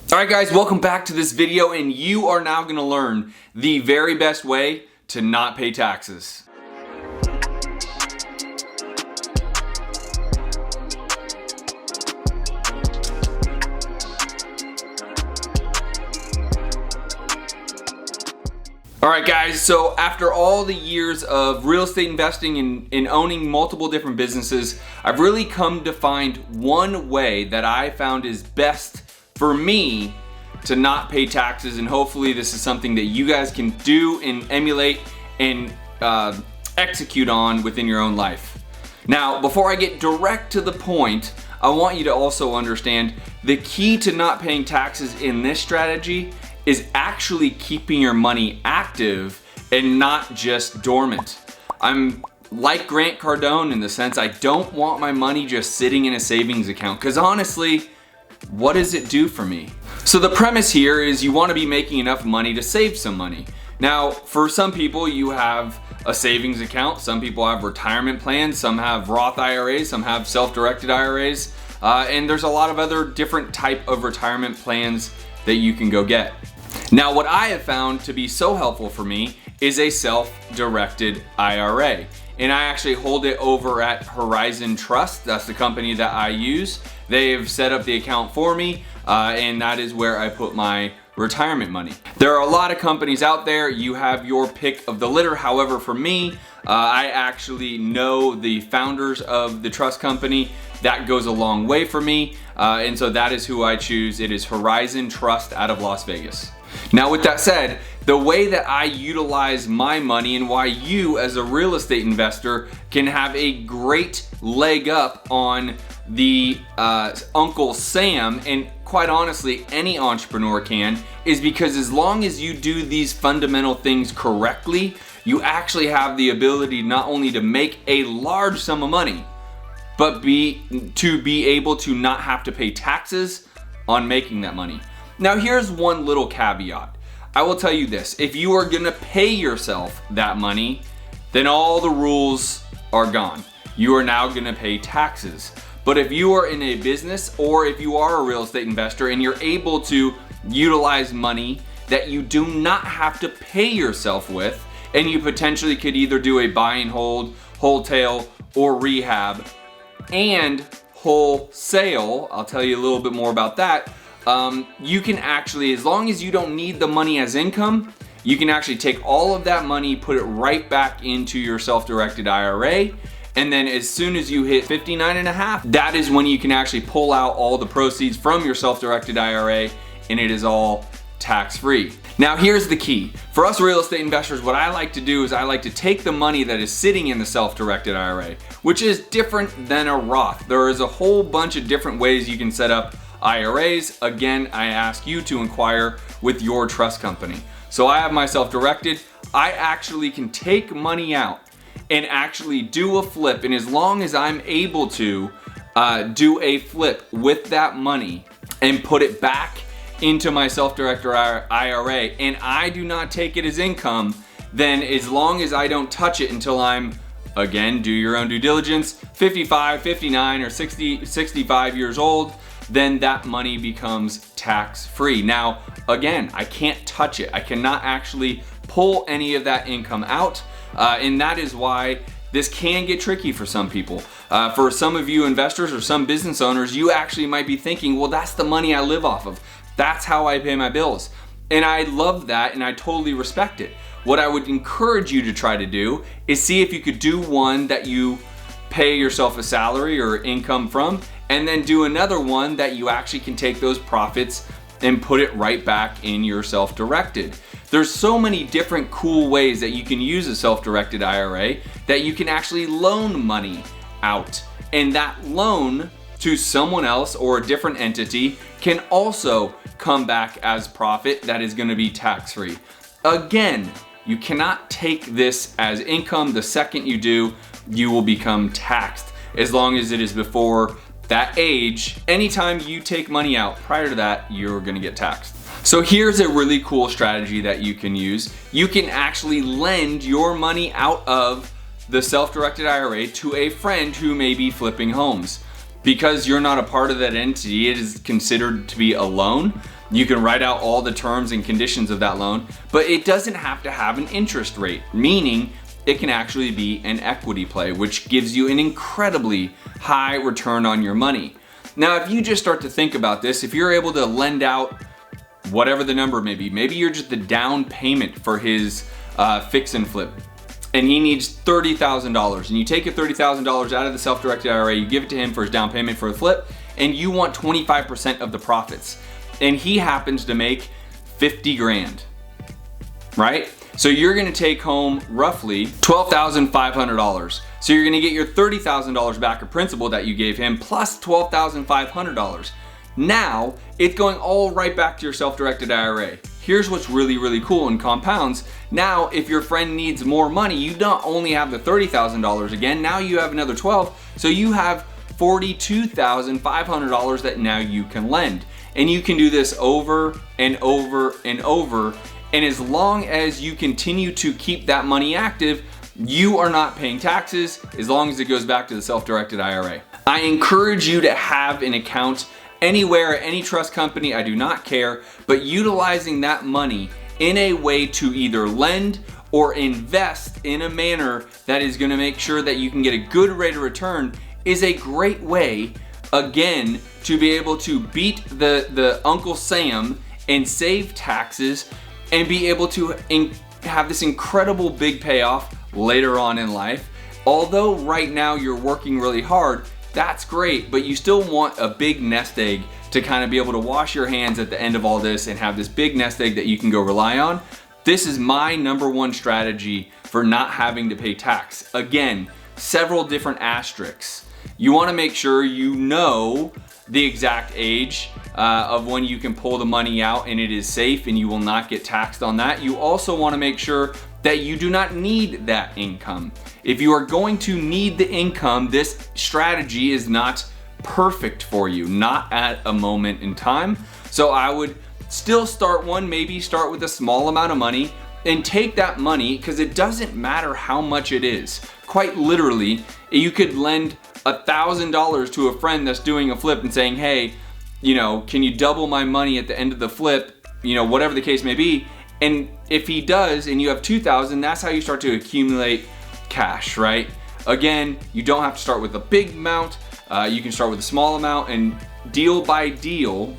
Alright guys, welcome back to this video, and you are now going to learn the very best way to not pay taxes. Alright guys, so after all the years of real estate investing and owning multiple different businesses, I've really come to find one way that I found is best for me to not pay taxes, and hopefully this is something that you guys can do and emulate and execute on within your own life. Now, before I get direct to the point, I want you to also understand the key to not paying taxes in this strategy is actually keeping your money active and not just dormant. I'm like Grant Cardone in the sense I don't want my money just sitting in a savings account, because honestly, what does it do for me? So the premise here is you want to be making enough money to save some money. Now, for some people, you have a savings account, some people have retirement plans, some have Roth IRAs, some have self-directed IRAs, and there's a lot of other different type of retirement plans that you can go get. Now, what I have found to be so helpful for me is a self-directed IRA. And I actually hold it over at Horizon Trust. That's the company that I use. They've set up the account for me, and that is where I put my retirement money. There are a lot of companies out there. You have your pick of the litter. However, for me, I actually know the founders of the trust company. That goes a long way for me, and so that is who I choose. It is Horizon Trust out of Las Vegas. Now, with that said, the way that I utilize my money and why you as a real estate investor can have a great leg up on the Uncle Sam, and quite honestly any entrepreneur can, is because as long as you do these fundamental things correctly, you actually have the ability not only to make a large sum of money, but to be able to not have to pay taxes on making that money. Now, here's one little caveat. I will tell you this: if you are gonna pay yourself that money, then all the rules are gone. You are now gonna pay taxes. But if you are in a business, or if you are a real estate investor and you're able to utilize money that you do not have to pay yourself with, and you potentially could either do a buy and hold, wholetail, or rehab, and wholesale, I'll tell you a little bit more about that. You can actually, as long as you don't need the money as income, you can actually take all of that money, put it right back into your self-directed IRA, and then as soon as you hit 59.5, that is when you can actually pull out all the proceeds from your self-directed IRA, and it is all tax-free. Now, here's the key. For us real estate investors, what I like to do is I like to take the money that is sitting in the self-directed IRA, which is different than a Roth. There is a whole bunch of different ways you can set up IRAs. Again, I ask you to inquire with your trust company. So I have my self-directed. I actually can take money out and actually do a flip, and as long as I'm able to do a flip with that money and put it back into my self-directed IRA, and I do not take it as income, then as long as I don't touch it until I'm, again, do your own due diligence, 55, 59, or 60, 65 years old, then that money becomes tax-free. Now, again, I can't touch it. I cannot actually pull any of that income out, and that is why this can get tricky for some people. For some of you investors or some business owners, you actually might be thinking, well, that's the money I live off of. That's how I pay my bills. And I love that, and I totally respect it. What I would encourage you to try to do is see if you could do one that you pay yourself a salary or income from, and then do another one that you actually can take those profits and put it right back in your self-directed. There's so many different cool ways that you can use a self-directed IRA that you can actually loan money out, and that loan to someone else or a different entity can also come back as profit that is going to be tax-free. Again, you cannot take this as income. The second you do, you will become taxed as long as it is before that age. Anytime you take money out prior to that, you're going to get taxed. So here's a really cool strategy that you can use. You can actually lend your money out of the self-directed IRA to a friend who may be flipping homes. Because you're not a part of that entity, it is considered to be a loan. You can write out all the terms and conditions of that loan, but it doesn't have to have an interest rate, meaning it can actually be an equity play, which gives you an incredibly high return on your money. Now, if you just start to think about this, if you're able to lend out whatever the number may be, maybe you're just the down payment for his fix and flip, and he needs $30,000, and you take your $30,000 out of the self-directed IRA, you give it to him for his down payment for a flip, and you want 25% of the profits, and he happens to make 50 grand, right? So you're gonna take home roughly $12,500. So you're gonna get your $30,000 back of principal that you gave him plus $12,500. Now, it's going all right back to your self-directed IRA. Here's what's really, really cool in compounds. Now, if your friend needs more money, you don't only have the $30,000 again, now you have another 12, so you have $42,500 that now you can lend. And you can do this over and over and over. And as long as you continue to keep that money active, you are not paying taxes as long as it goes back to the self-directed IRA. I encourage you to have an account anywhere, any trust company, I do not care, but utilizing that money in a way to either lend or invest in a manner that is gonna make sure that you can get a good rate of return is a great way, again, to be able to beat the Uncle Sam and save taxes and be able to have this incredible big payoff later on in life. Although right now you're working really hard, that's great, but you still want a big nest egg to kind of be able to wash your hands at the end of all this and have this big nest egg that you can go rely on. This is my #1 strategy for not having to pay tax. Again, several different asterisks. You wanna make sure you know the exact age of when you can pull the money out and it is safe and you will not get taxed on that. You also wanna make sure that you do not need that income. If you are going to need the income, this strategy is not perfect for you, not at a moment in time. So I would still start one, maybe start with a small amount of money and take that money, because it doesn't matter how much it is. Quite literally, you could lend $1,000 to a friend that's doing a flip and saying, hey, you know, can you double my money at the end of the flip? You know, whatever the case may be. And if he does and you have 2,000, that's how you start to accumulate cash, right? Again, you don't have to start with a big amount. You can start with a small amount, and deal by deal,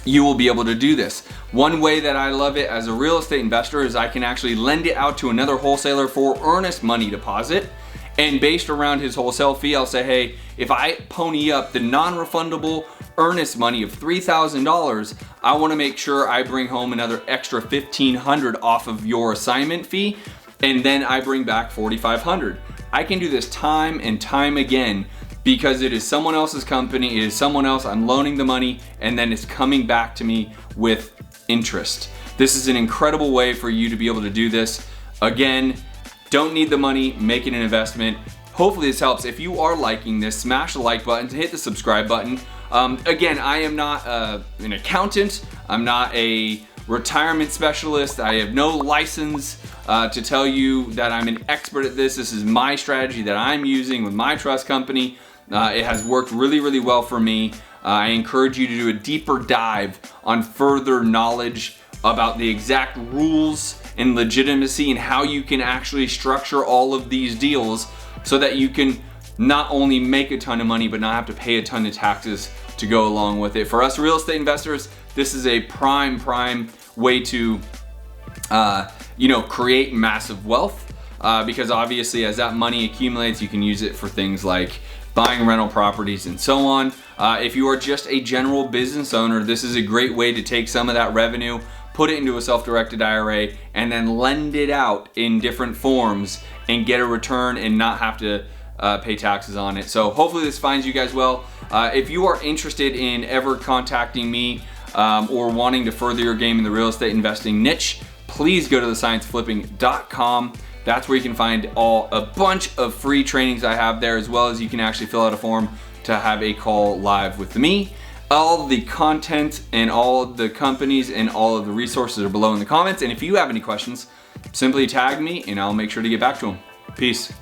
you will be able to do this. One way that I love it as a real estate investor is I can actually lend it out to another wholesaler for earnest money deposit. And based around his wholesale fee, I'll say, hey, if I pony up the non-refundable earnest money of $3,000, I wanna make sure I bring home another extra $1,500 off of your assignment fee, and then I bring back $4,500. I can do this time and time again because it is someone else's company, it is someone else, I'm loaning the money, and then it's coming back to me with interest. This is an incredible way for you to be able to do this. Again, don't need the money, make it an investment. Hopefully this helps. If you are liking this, smash the like button, hit the subscribe button. Again, I am not an accountant. I'm not a retirement specialist. I have no license to tell you that I'm an expert at this. This is my strategy that I'm using with my trust company. It has worked really, really well for me. I encourage you to do a deeper dive on further knowledge about the exact rules and legitimacy and how you can actually structure all of these deals so that you can not only make a ton of money but not have to pay a ton of taxes to go along with it. For us real estate investors, this is a prime way to create massive wealth because obviously as that money accumulates, you can use it for things like buying rental properties and so on. If you are just a general business owner, this is a great way to take some of that revenue, put it into a self-directed IRA, and then lend it out in different forms and get a return and not have to pay taxes on it. So hopefully this finds you guys well. If you are interested in ever contacting me or wanting to further your game in the real estate investing niche, please go to thescienceflipping.com. That's where you can find a bunch of free trainings I have there, as well as you can actually fill out a form to have a call live with me. All the content and all the companies and all of the resources are below in the comments. And if you have any questions, simply tag me and I'll make sure to get back to them. Peace.